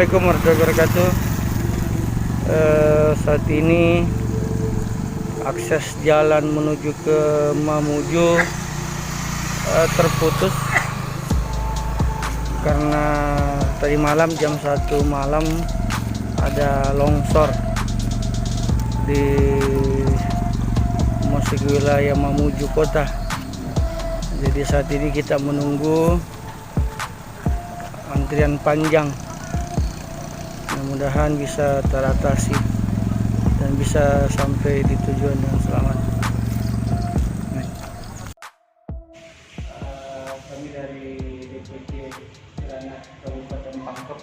Assalamualaikum warahmatullahi wabarakatuh. Saat ini akses jalan menuju ke Mamuju terputus karena tadi malam jam 1 malam ada longsor di masuk wilayah Mamuju kota. Jadi saat ini kita menunggu antrian panjang. Mudah-mudahan bisa teratasi dan bisa sampai di tujuan dengan selamat. Kami dari DPC Granat Kabupaten Pangkep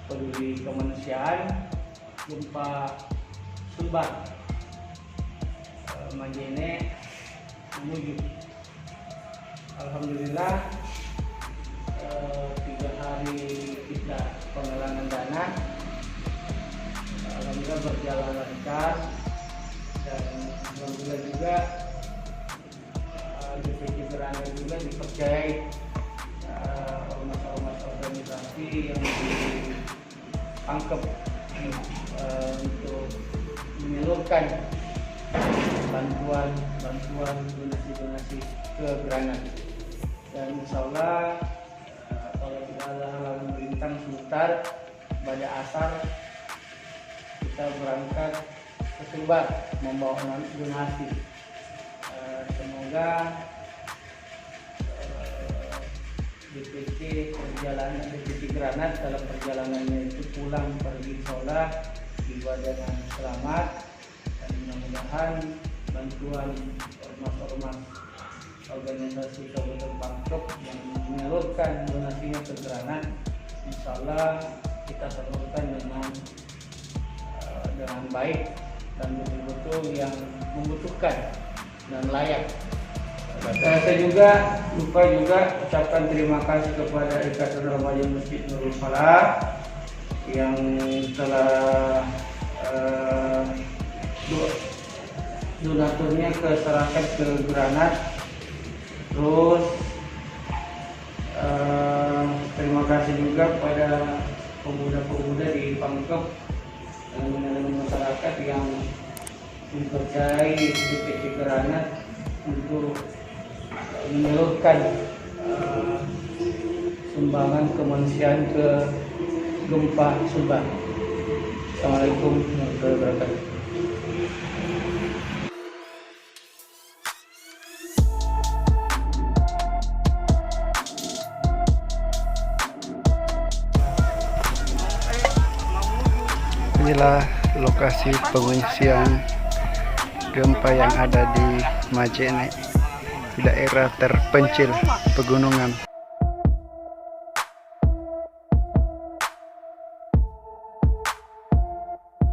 Peduli Kemanusiaan gempa Sumbar Majene Mamuju. Alhamdulillah 3 hari kita penggalangan dana, alhamdulillah berjalan lancar, dan alhamdulillah juga DPC Granat juga dipercayai ormas-ormas organisasi yang ditangkap untuk menyalurkan bantuan donasi ke Granat. Dan insya Allah kalau tidak ada halangan melintang sebentar pada asar kita berangkat ke Sumbar membawa donasi. Semoga DPC Granat dalam perjalanannya itu pulang pergi sholat tiba dengan selamat, dan mudah-mudahan bantuan ormas-ormas organisasi Kabupaten Pangkep yang menyalurkan donasinya ke Granat, insya Allah kita salurkan dengan baik dan betul-betul yang membutuhkan dan layak. Saya juga lupa ucapkan terima kasih kepada Ikatan Remaja Masjid Nurul Falah yang telah donaturnya serahkan ke Granat. Terus terima kasih juga pada pemuda-pemuda di Pangkep dan teman-teman masyarakat yang mempercayai DPC Granat untuk menyalurkan sumbangan kemanusiaan ke gempa Sumbar. Assalamualaikum warahmatullahi wabarakatuh. Inilah lokasi pengungsian gempa yang ada di Majene, daerah terpencil pegunungan.